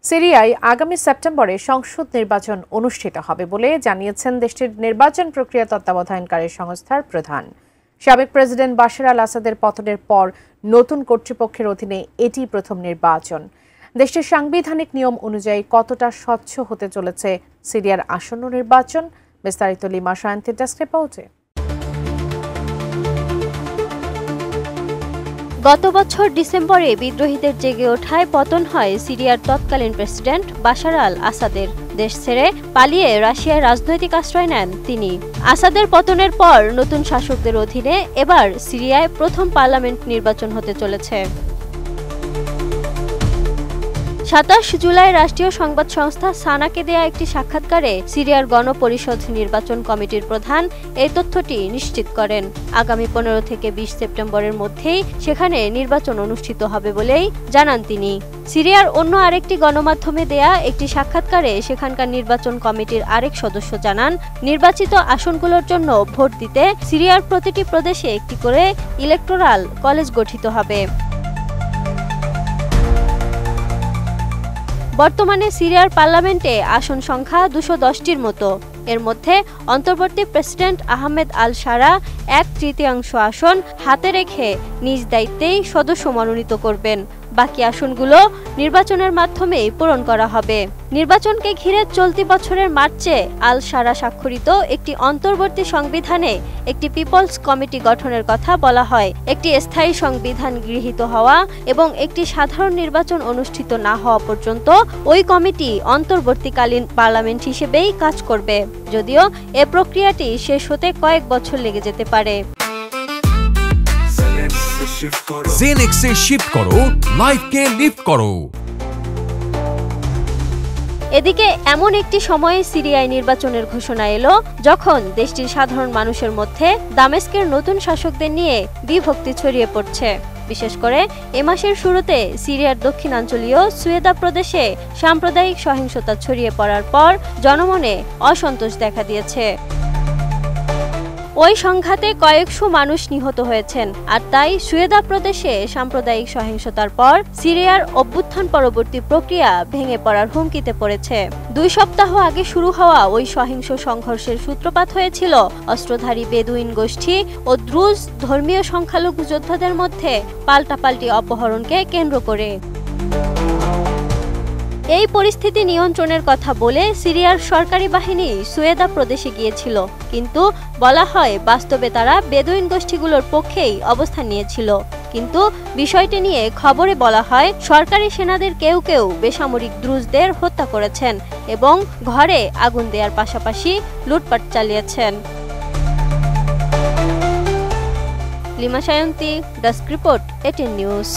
সিরিয়ায় আগামী সেপ্টেম্বরে সংসদ নির্বাচন অনুষ্ঠিত হবে বলে জানিয়েছেন দেশটির নির্বাচন প্রক্রিয়া তত্ত্বাবধানকারী সংস্থার প্রধান। সাবেক প্রেসিডেন্ট বাশার আল আসাদের পতনের পর নতুন কর্তৃপক্ষের অধীনে এটি প্রথম নির্বাচন। দেশটির সাংবিধানিক নিয়ম অনুযায়ী কতটা স্বচ্ছ হতে চলেছে সিরিয়ার আসন্ন নির্বাচন, বিস্তারিত লিমা সায়ন্তীর ডেস্ক রিপোর্টে। গত বছর ডিসেম্বরে বিদ্রোহীদের জেগে ওঠায় পতন হয় সিরিয়ার তৎকালীন প্রেসিডেন্ট বাশার আল আসাদের। দেশ ছেড়ে পালিয়ে রাশিয়ায় রাজনৈতিক আশ্রয় নেন তিনি। আসাদের পতনের পর নতুন শাসকদের অধীনে এবার সিরিয়ায় প্রথম পার্লামেন্ট নির্বাচন হতে চলেছে। ২৭ জুলাই রাষ্ট্রীয় সংবাদ সংস্থা সানাকে দেয়া একটি সাক্ষাৎকারে সিরিয়ার গণপরিষদ নির্বাচন কমিটির প্রধান এই তথ্যটি নিশ্চিত করেন। আগামী ১৫ থেকে ২০ সেপ্টেম্বরের মধ্যেই সেখানে নির্বাচন অনুষ্ঠিত হবে বলেই জানান তিনি। সিরিয়ার অন্য আরেকটি গণমাধ্যমে দেয়া একটি সাক্ষাৎকারে সেখানকার নির্বাচন কমিটির আরেক সদস্য জানান, নির্বাচিত আসনগুলোর জন্য ভোট দিতে সিরিয়ার প্রতিটি প্রদেশে একটি করে ইলেকটোরাল কলেজ গঠিত হবে। বর্তমানে সিরিয়ার পার্লামেন্টে আসন সংখ্যা ২১০টির মতো। এর মধ্যে অন্তর্বর্তী প্রেসিডেন্ট আহমেদ আল শারা ১/৩ আসন হাতে রেখে নিজ দায়িত্বেই সদস্য মনোনীত করবেন। বাকি আসনগুলো নির্বাচনের মাধ্যমেই পূরণ করা হবে। নির্বাচনকে ঘিরে চলতি বছরের মার্চে আল শারা স্বাক্ষরিত একটি অন্তর্বর্তী সংবিধানে একটি পিপলস কমিটি গঠনের কথা বলা হয়। একটি স্থায়ী সংবিধান গৃহীত হওয়া এবং একটি সাধারণ নির্বাচন অনুষ্ঠিত না হওয়া পর্যন্ত ওই কমিটি অন্তর্বর্তীকালীন পার্লামেন্ট হিসেবেই কাজ করবে, যদিও এ প্রক্রিয়াটি শেষ হতে কয়েক বছর লেগে যেতে পারে। জেনেক্সে শিফট করো, লাইফকে লিফট করো। এদিকে এমন একটি সময়ে সিরিয়ায় নির্বাচনের ঘোষণা এলো যখন দেশটির সাধারণ মানুষের মধ্যে দামেস্কের নতুন শাসকদের নিয়ে বিভক্তি ছড়িয়ে পড়ছে। বিশেষ করে এ মাসের শুরুতে সিরিয়ার দক্ষিণাঞ্চলীয় সুয়েদা প্রদেশে সাম্প্রদায়িক সহিংসতা ছড়িয়ে পড়ার পর জনমনে অসন্তোষ দেখা দিয়েছে। ওই সংঘাতে কয়েকশো মানুষ নিহত হয়েছেন, আর তাই সুয়েদা প্রদেশে সাম্প্রদায়িক সহিংসতার পর সিরিয়ার অভ্যুত্থান পরবর্তী প্রক্রিয়া ভেঙে পড়ার হুমকিতে পড়েছে। ২ সপ্তাহ আগে শুরু হওয়া ওই সহিংস সংঘর্ষের সূত্রপাত হয়েছিল অস্ত্রধারী বেদুইন গোষ্ঠী ও দ্রুজ ধর্মীয় সংখ্যালঘু যোদ্ধাদের মধ্যে পাল্টাপাল্টি অপহরণকে কেন্দ্র করে। এই পরিস্থিতি নিয়ন্ত্রণের কথা বলে সিরিয়ার সরকারি বাহিনী সুয়েদা প্রদেশে গিয়েছিল, কিন্তু বলা হয় বাস্তবে তারা বেদুইন গোষ্ঠীগুলোর পক্ষেই অবস্থান নিয়েছিল। কিন্তু বিষয়টি নিয়ে খবরে বলা হয় সরকারি সেনাদের কেউ কেউ বেসামরিক দ্রুজদের হত্যা করেছেন এবং ঘরে আগুন দেওয়ার পাশাপাশি লুটপাট চালিয়েছেন। Lima Sayanti, desk report, 18 news.